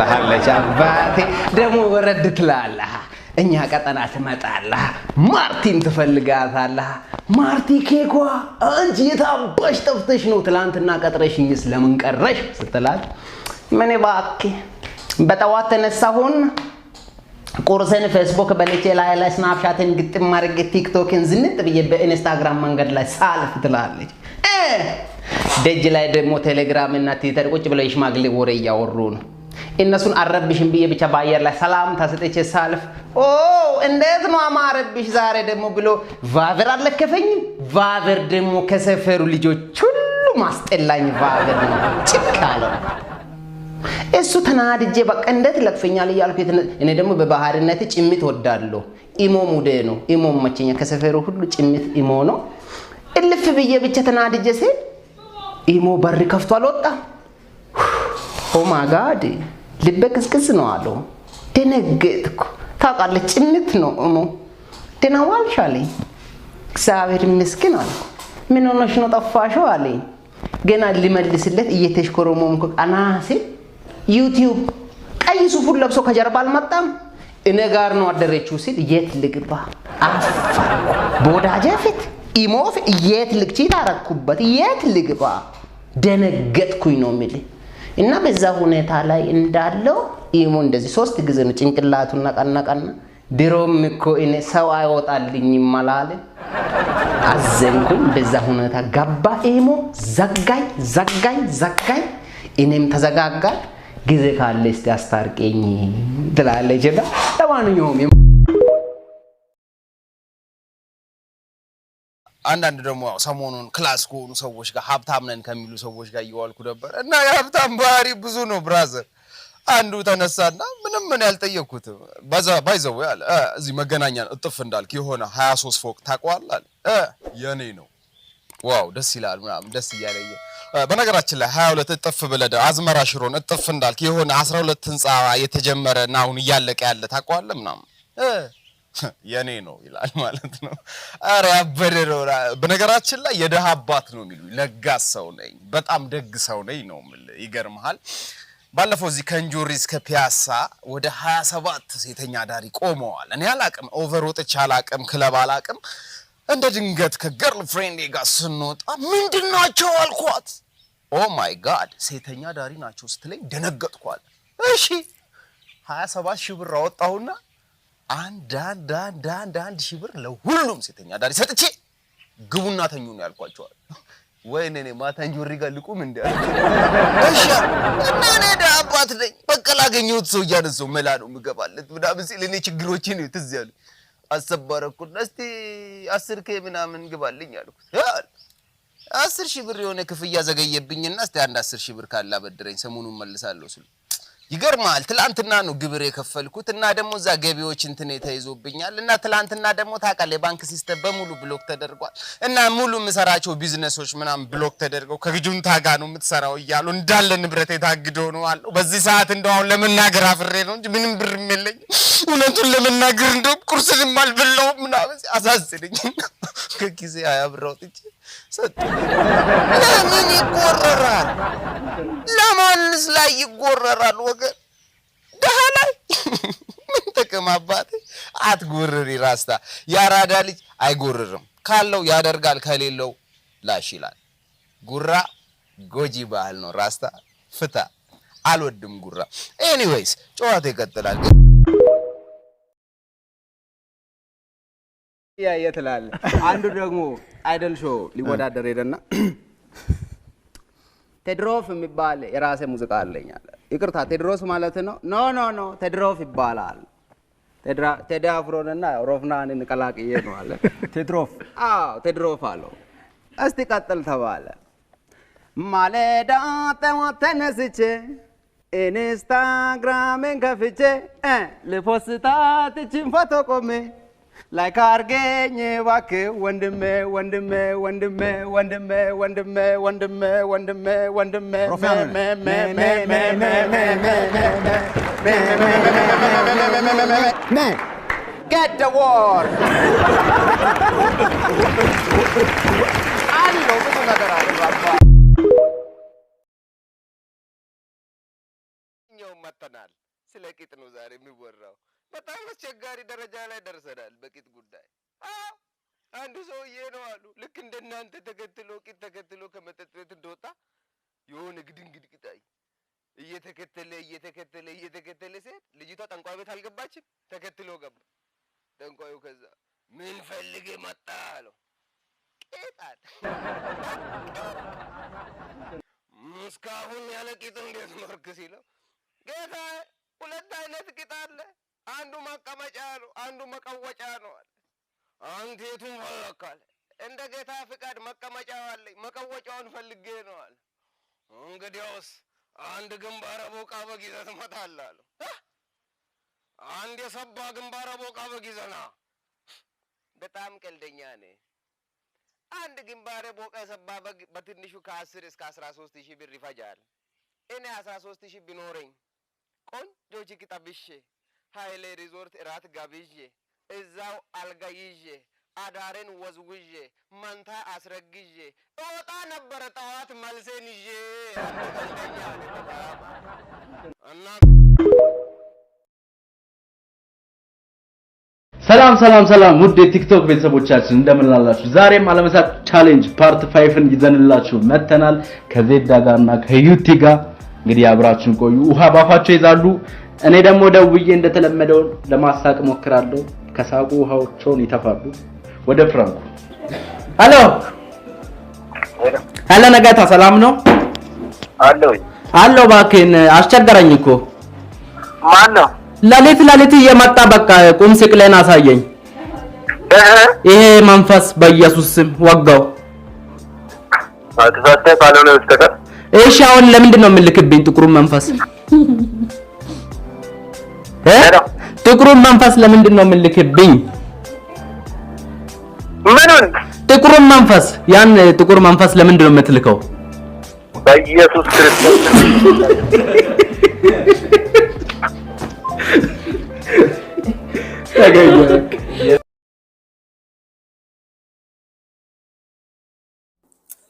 ትላለች አባቴ ደሞ ወረድ ትላለህ እኛ ቀጠና ትመጣለህ ማርቲን ትፈልጋታለህ ማርቲ ኬኳ አንቺ የታባሽ ጠፍተሽ ነው ትላንትና ቀጥረሽኝስ ለምን ቀረሽ ስትላት ምን ባክ በጠዋት ተነሳሁን ቁርሰን ፌስቡክ በልቼ ላይ ስናፕቻትን ግጥም ማድረግ ቲክቶክን ዝንጥ ብዬ በኢንስታግራም መንገድ ላይ ሳልፍ ትላለች ደጅ ላይ ደግሞ ቴሌግራም እና ትዊተር ቁጭ ብለው ይሽማግሌ ወሬ ያወሩ ነው እነሱን አረብሽን ብዬ ብቻ ባየር ላይ ሰላም ታሰጠች ሳልፍ ኦ እንዴት ነው አማረብሽ ዛሬ ደግሞ ብሎ ቫቨር አለከፈኝ ቫቨር ደግሞ ከሰፈሩ ልጆች ሁሉ ማስጠላኝ ቫቨር ነው ጭካለ እሱ ተናድጄ በቃ እንዴት ለክፈኛል ይያልኩ እኔ ደግሞ በባህርነት ጭምት ወዳለሁ ኢሞ ሙዴ ነው ኢሞ መቸኛ ከሰፈሩ ሁሉ ጭምት ኢሞ ነው እልፍ ብዬ ብቻ ተናድጄ ሲል ኢሞ በር ከፍቶ አልወጣ ኦ ማይ ጋድ ልበክስክስ ነው አለው ደነገጥኩ ታውቃለህ ጭምት ነው ኢሞ ደናዋልሻለኝ እግዚአብሔር ይመስገን አለ ምን ሆነሽ ነው ጠፋሽው አለኝ ገና ሊመልስለት እየተሽኮረመምኩ አናሴ ዩቲዩብ ቀይ ሱፉን ለብሶ ከጀርባ አልመጣም እኔ ጋር ነው አደረችው ሲል የት ልግባ አፋ ቦዳጀ ፊት ኢሞፍ የት ልክቺ ታረኩበት የት ልግባ ደነገጥኩኝ ነው የሚል እና በዛ ሁኔታ ላይ እንዳለው ኢሞ እንደዚህ ሶስት ጊዜ ነው ጭንቅላቱና ቀናቀና ድሮም እኮ እኔ ሰው አይወጣልኝም ማላለ አዘንኩኝ በዛ ሁኔታ ገባ ኢሞ ዘጋኝ እኔም ተዘጋጋ ጊዜ ካለ እስቲ አስታርቀኝ ትላለች እና ለማንኛውም አንዳንድ ደግሞ ሰሞኑን ክላስ ከሆኑ ሰዎች ጋር ሀብታም ነን ከሚሉ ሰዎች ጋር እየዋልኩ ነበር እና የሀብታም ባህሪ ብዙ ነው ብራዘር አንዱ ተነሳና ምንም ምን ያልጠየኩት ባይዘው ያለ እዚህ መገናኛ እጥፍ እንዳልክ የሆነ 23 ፎቅ ታቋላል የኔ ነው ዋው ደስ ይላል ምናምን ደስ ይያለኝ በነገራችን ላይ 22 እጥፍ ብለደ አዝመራ ሽሮን እጥፍ እንዳልክ የሆነ 12 ህንጻ የተጀመረ እና አሁን እያለቀ ያለ ታቋለ ምናምን የኔ ነው ይላል ማለት ነው አረ ያበደረው በነገራችን ላይ የደሃ አባት ነው የሚሉ ለጋስ ሰው ነኝ በጣም ደግ ሰው ነኝ ነው ይገርምሃል ባለፈው እዚህ ከንጆሪስ ከፒያሳ ወደ 27 ሴተኛ ዳሪ ቆመዋል እኔ አላቅም ኦቨር ወጥቻ አላቅም ክለብ አላቅም እንደ ድንገት ከገርል ፍሬንዴ ጋር ስንወጣ ምንድናቸው አልኳት ኦ ማይ ጋድ ሴተኛ ዳሪ ናቸው ስትለኝ ደነገጥኳል እሺ 27 ሺህ ብር አወጣሁና አንድ ሺህ ብር ለሁሉም ሴተኛ ዳሪ ሰጥቼ ግቡና ተኙ ነው ያልኳቸው ወይኔ ማታንጆሪ ጋር ልቁም እንዴ እሺ እኔ አባት ነኝ በቃ ላገኘሁት ሰው ያነሰው መላ ነው ምገባለት ምናምን ሲል እኔ ችግሮችን ነው ትዝ ያለ አሰባረኩና እስቲ 10 ከ ምናምን ግባልኝ አልኩት 10 ሺህ ብር የሆነ ክፍያ ዘገየብኝና እስቲ አንድ 10 ሺህ ብር ካላ በድረኝ ሰሞኑን መልሳለሁ ስለ ይገርማል ትላንትና ነው ግብር የከፈልኩት እና ደሞ ዛ ገቢዎች እንትን ተይዞብኛል እና ትላንትና ደሞ ታቀለ ባንክ ሲስተም በሙሉ ብሎክ ተደርጓል እና ሙሉ ምሰራቸው ቢዝነሶች ምናም ብሎክ ተደርገው ከግጁንታ ጋር ነው የምትሰራው ይያሉ እንዳለ ንብረት የታግዶ ነው አለው በዚህ ሰዓት እንደው አሁን ለመናገር አፍሬ ነው እንጂ ምንም ብር የለኝ እውነቱን ለመናገር እንደው ቁርስንም አልበላው ምናምን አሳዝነኝ ከጊዜ አያብራው ጥጭ ሰጥ ለምን ይቆረራል ለማንስ ላይ ይቆረራል ወገን ደሃላይ ምን ተከማባት አትጎርሪ ራስታ ያራዳ ልጅ አይጎርርም ካለው ያደርጋል ከሌለው ላሽ ይላል ጉራ ጎጂ ባህል ነው ራስታ ፍታ አልወድም ጉራ ኤኒዌይስ ጨዋታ ይቀጥላል ያ የትላል አንዱ ደግሞ አይደል ሾው ሊወዳደር ሄደና ቴድሮፍ የሚባል የራሴ ሙዚቃ አለኝ አለ ይቅርታ ቴድሮስ ማለት ነው ኖ ቴድሮፍ ይባላል ቴዳፍሮንና ሮፍናንን ቀላቅዬ ነው አለ ቴድሮፍ ቴድሮፍ አለው እስቲ ቀጥል ተባለ ማለዳ ተነስቼ ኢንስታግራምን ከፍቼ ለፖስታት እቺን ፎቶ ቆሜ ላይክ አርገኝ እባክህ ወንድሜ get the war allo ብዙ ነገር አለ መተናል። ስለ ቂጥ ነው ዛሬ የሚወራው። በጣም አስቸጋሪ ደረጃ ላይ ደርሰናል በቂጥ ጉዳይ። አንድ ሰውዬ ነው አሉ ልክ እንደናንተ ተከትሎ ቂጥ ተከትሎ ከመጠጥ ቤት እንደወጣ የሆነ ግድንግድ ቂጣይ እየተከተለ ሴት ልጅቷ ጠንቋይ ቤት አልገባችም። ተከትሎ ገባ ጠንቋዩ። ከዛ ምን ፈልጌ መጣ አለው። ቂጣል እስካሁን ያለ ቂጥ እንዴት ኖርክ ሲለው ጌታ 2 አይነት ቂጥ አለ፣ አንዱ መቀመጫ ነው፣ አንዱ መቀወጫ ነው አለ። አንተ የቱን ፈለክ አለ። እንደ ጌታ ፍቃድ መቀመጫው አለኝ፣ መቀወጫውን ፈልጌ ነው አለ። እንግዲያውስ አንድ ግንባረ ቦቃ በግ ይዘህ ትመጣለህ አለው። አንድ የሰባ ግንባረ ቦቃ በግ ይዘህ ና። በጣም ቀልደኛ ነህ። አንድ ግንባረ ቦቃ የሰባ በግ በትንሹ ከ10 እስከ 13 ሺህ ብር ይፈጃል። እኔ 13 ሺህ ቢኖረኝ ቆንጆ ቺክ ጠብሼ ኃይሌ ሪዞርት እራት ጋብዤ እዛው አልጋ ይዤ አዳሬን ወዝውዤ መንታ አስረግዤ እወጣ ነበረ ጠዋት መልሴን ይዤ። ሰላም ውድ የቲክቶክ ቤተሰቦቻችን እንደምን አላችሁ? ዛሬም አለመሳቅ ቻሌንጅ ፓርት 5ን ይዘንላችሁ መተናል ከዜዳ ጋርና ከዩቲ ጋር። እንግዲህ አብራችሁን ቆዩ። ውሃ ባፋቸው ይዛሉ። እኔ ደግሞ ደውዬ እንደተለመደው ለማሳቅ ሞክራለሁ። ከሳቁ ውሃዎቹን ይተፋሉ። ወደ ፍራንኩ ሄሎ ነጋታ ሰላም ነው? አሎ እባክህን አስቸገረኝ እኮ። ማን ነው? ለሊት እየመጣ በቃ ቁም ስቅለን አሳየኝ። ይሄ መንፈስ በኢየሱስ ስም ወጋው። አትፈተ ካልሆነ በስተቀር እሺ አሁን ለምንድን ነው የምልክብኝ ጥቁሩን መንፈስ? ጥቁሩን መንፈስ ለምንድን ነው የምልክብኝ? ምኑን? ጥቁሩን መንፈስ ያን ጥቁር መንፈስ ለምንድን ነው የምትልከው? በኢየሱስ ክርስቶስ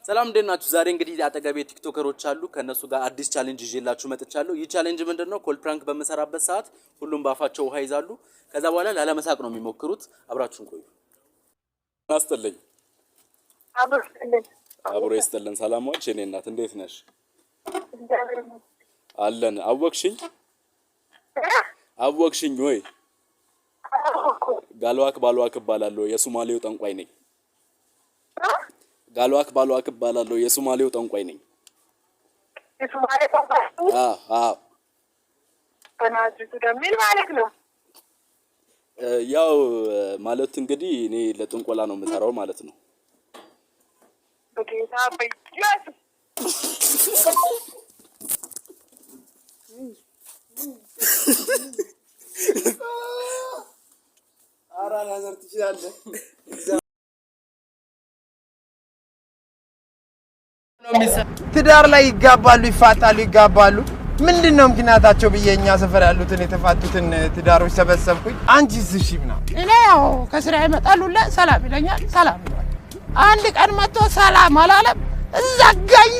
ሰላም እንዴት ናችሁ? ዛሬ እንግዲህ አጠገቤ ቲክቶከሮች አሉ። ከነሱ ጋር አዲስ ቻሌንጅ ይዤላችሁ መጥቻለሁ። ይህ ቻሌንጅ ምንድነው? ኮል ፕራንክ በመሰራበት ሰዓት ሁሉም ባፋቸው ውሃ ይዛሉ። ከዛ በኋላ ላለመሳቅ ነው የሚሞክሩት። አብራችሁን ቆዩ። አስተልኝ አብሮ ይስተልን። ሰላም ዋልሽ የኔ እናት እንዴት ነሽ? አለን። አወቅሽኝ ወይ? ጋልዋክ እባላለሁ። የሶማሌው ጠንቋይ ነኝ። ጋልዋክ እባላለሁ። የሶማሌው ጠንቋይ ነኝ። የሶማሌ ጠንቋይ? አዎ። በናዝሬቱ ደምን ማለት ነው። ያው ማለት እንግዲህ እኔ ለጥንቆላ ነው የምሰራው ማለት ነው። በጌታ በኢየሱስ አራላ ዘር ትችላለህ። ትዳር ላይ ይጋባሉ፣ ይፋታሉ። ምንድነው ምክንያታቸው ብዬ እኛ ሰፈር ያሉትን የተፋቱትን ትዳሮች ሰበሰብኩኝ። አንቺስ እሺ ምናምን እኔ ያው ከስራ ይመጣሉ ሰላም ይለኛል። ሰላም ይላል። አንድ ቀን መጥቶ ሰላም አላለም። ዘጋኝ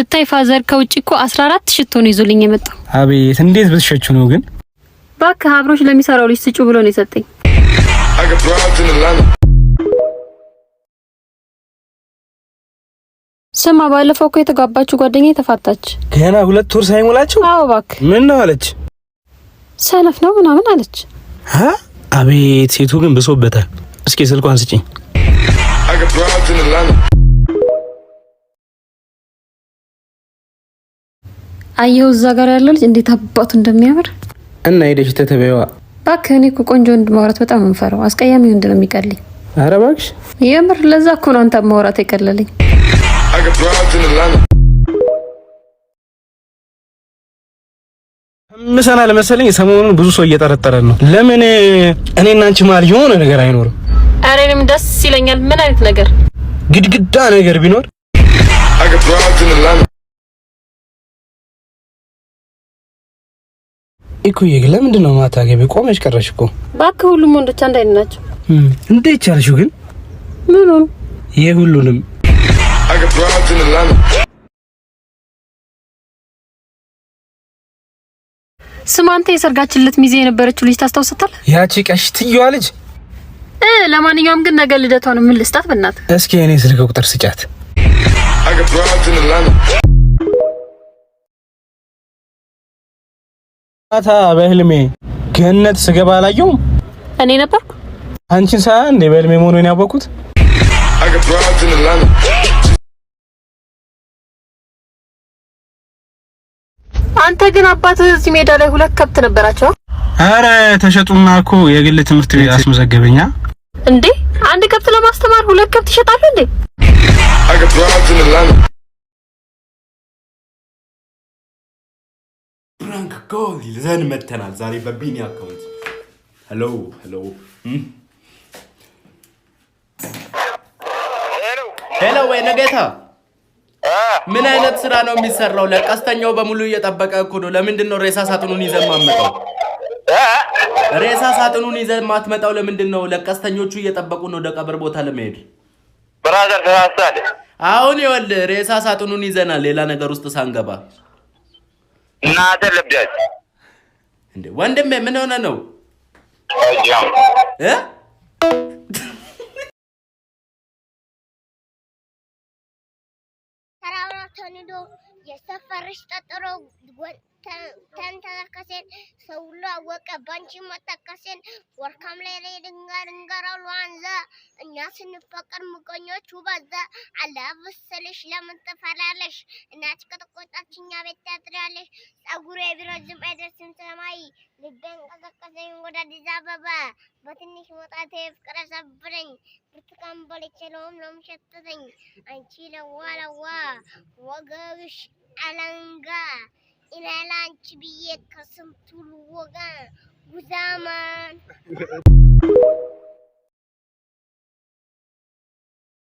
ብታይ ፋዘር ከውጭ እኮ 14 ሽቶ ነው ይዞልኝ የመጣው። አቤት እንዴት ብትሸቹ ነው ግን? ባክህ አብሮሽ ለሚሰራው ልጅ ስጩ ብሎ ነው የሰጠኝ። ስማ ባለፈው እኮ የተጋባችሁ ጓደኛዬ ተፋታች። ገና 2 ወር ሳይሞላችሁ? አዎ ባክህ። ምን ነው አለች? ሰነፍ ነው ምናምን አለች። አቤት ሴቱ ግን ብሶበታል። እስኪ ስልኳን ስጪኝ። አየው እዛ ጋር ያለው ልጅ እንዴት አባቱ እንደሚያምር እና ሄደሽ ተተበይዋ። እባክህ እኔ እኮ ቆንጆ ወንድ ማውራት በጣም እንፈራው። አስቀያሚ ወንድ ነው የሚቀልኝ። ኧረ እባክሽ የምር ለዛ እኮ ነው አንተ ማውራት የቀለለኝ። ምሰና ለመሰለኝ ሰሞኑን ብዙ ሰው እየጠረጠረን ነው። ለምን እኔና አንቺ መሀል የሆነ ነገር አይኖርም? ኧረ እኔም ደስ ይለኛል። ምን አይነት ነገር? ግድግዳ ነገር ቢኖር እኮ ለምንድን ነው ማታ ገቢ ቆመሽ ቀረሽ እኮ? እባክህ ሁሉም ወንዶች አንድ አይነት ናቸው። እንዴት ቻልሽው ግን? ምኑን? የሁሉንም ስማንተ የሰርጋችን ዕለት ሚዜ የነበረችው ልጅ ታስታውሳታለህ? ያቺ ቀሽትየዋ ልጅ ለማንኛውም ግን ነገ ልደቷን ምን ልስጣት በእናትህ? እስኪ እኔ ስልክ ቁጥር ስጫት። ማታ በህልሜ ገነት ስገባ አላየሁም። እኔ ነበርኩ አንቺን ሳያ እንደ በህልሜ መሆኑን ያወቅሁት። አንተ ግን አባትህ እዚህ ሜዳ ላይ 2 ከብት ነበራቸው። አረ ተሸጡና እኮ የግል ትምህርት ቤት አስመዘገበኛ። እንዴ አንድ ከብት ለማስተማር 2 ከብት ይሸጣሉ እንዴ? ፕራንክ ኮል ይዘን መተናል ዛሬ በቢኒ አካውንት። ሄሎ ሄሎ ወይ ነገታ ምን አይነት ስራ ነው የሚሰራው? ለቀስተኛው በሙሉ እየጠበቀ እኮ ነው። ለምንድን ነው ሬሳ ሳጥኑን ይዘን ማመጣው? ሬሳ ሳጥኑን ይዘን ማትመጣው ለምንድን ነው? ለቀስተኞቹ እየጠበቁ ነው ወደ ቀብር ቦታ ለመሄድ። ብራዘር ተሳሳለ። አሁን ይኸውልህ ሬሳ ሳጥኑን ይዘናል ሌላ ነገር ውስጥ ሳንገባ። እናተ ለብዳት እንዴ ወንድሜ ምን ሆነ ነው? አጃም ተንዶ የሰፈርሽ ጠጥሮ ተንተከሰን ሰውላ ወቀ ባንቺ መተከሰን ወርካም ላይ ድንጋራው ዋንዛ እኛ ስንፈቀር ምቀኞቹ በዛ አላብሰልሽ ለምን ተፈራለሽ እናት ከተቆጣችኛ ቤት ታጥራለሽ ጸጉሬ ቢረዝም አይደርስም ሰማይ ልቤን ቀዘቀዘኝ ወደ አዲስ አበባ በትንሽ ወጣቴ ፍቅር ሰብረኝ ብርቱካን በልቼ ሎም ሸተተኝ አንቺ ለዋለዋ ወገብሽ አለንጋ ኢላላንቺ ብዬ ከስንቱ ልወጋ ጉዛማን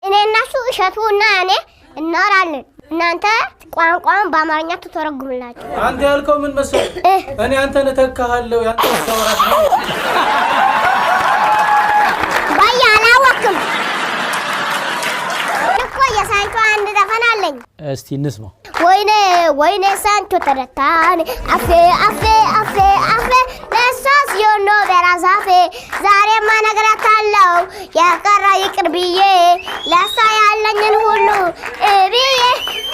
እኔና እሱ እሸቱና እኔ እናወራለን። እናንተ ቋንቋን በአማርኛ ትተረጉምላችሁ። አንተ ያልከው ምን መሰለህ? እኔ አንተን እተካሃለሁ ያንተ ተወራሽ ነው። ባያ አላወቅም እኮ የሳንቾ አንድ ዘፈን አለኝ። እስቲ እንስማው። ወይኔ ሳንቾ ተረታን አፌ ለሳስ የሆነ በራዛፌ ዛሬማ ነገራታለው የቀረ ይቅር ብዬ ለሳ ያለኝን ሁሉ ብዬ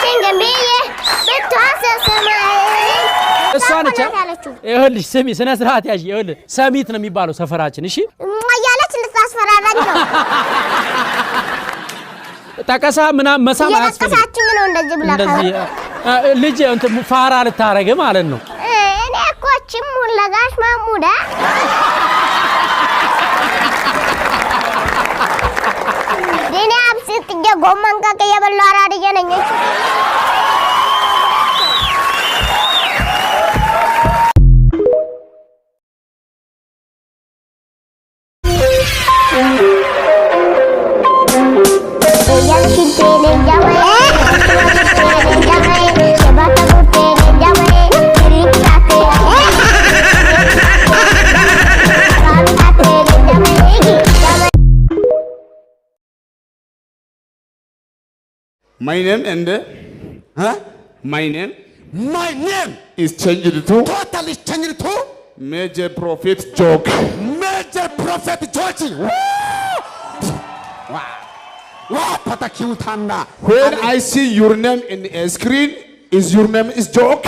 ሲንገን ብዬ ብትዋሰሰማይ እሷ ነች። ይኸውልሽ ስሚ፣ ስነ ስርዓት ያዥ። ይኸውልህ ሰሚት ነው የሚባለው ሰፈራችን። እሺ እያለች ልታስፈራራኝ ነው። ጠቀሳ ምናምን መሳም አያስፈልግም ነው እንደዚህ ብላ ልጅ እንትን ፋራ ልታረግ ማለት ነው። እኔ እኮ ችም ለጋሽ ማሙዳ ዲና አብሲት ጎመን ከቀየ በላ አራድዬ ነኝ። My name is changed to totally changed to Major Prophet Joke. Major Prophet George. Wow, Patakiutana. When I see your name in a screen, your name is Joke?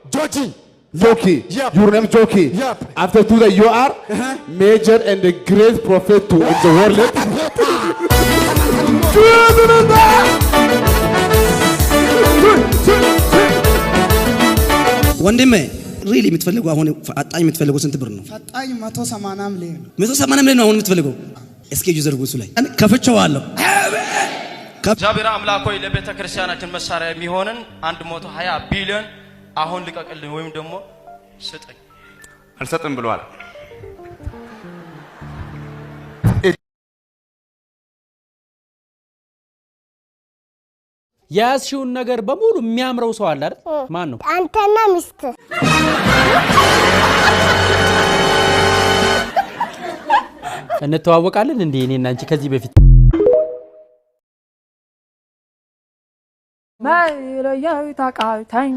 Joji. Joki. Yep. Your name Joki. Yep. After that you are major and the great prophet to in the world. ወንድሜ ሪሊ የምትፈልገው አሁን አጣኝ የምትፈልገው ስንት ብር ነው? ፈጣኝ 180 ሚሊዮን ነው። 180 ሚሊዮን ነው አሁን የምትፈልገው? እስኪ ጁ ዘርጉ እሱ ላይ ከፍቼዋለሁ። እግዚአብሔር አምላክ ሆይ ለቤተ ክርስቲያናችን መሳሪያ የሚሆንን 120 ቢሊዮን አሁን ልቀቅልኝ ወይም ደግሞ ስጠኝ። አልሰጥም ብለዋል። ያስሽውን ነገር በሙሉ የሚያምረው ሰው አለ አይደል? ማን ነው? አንተና ሚስት። እንተዋወቃለን እንዴ እኔና አንቺ ከዚህ በፊት? ማይረያው ታቃታኝ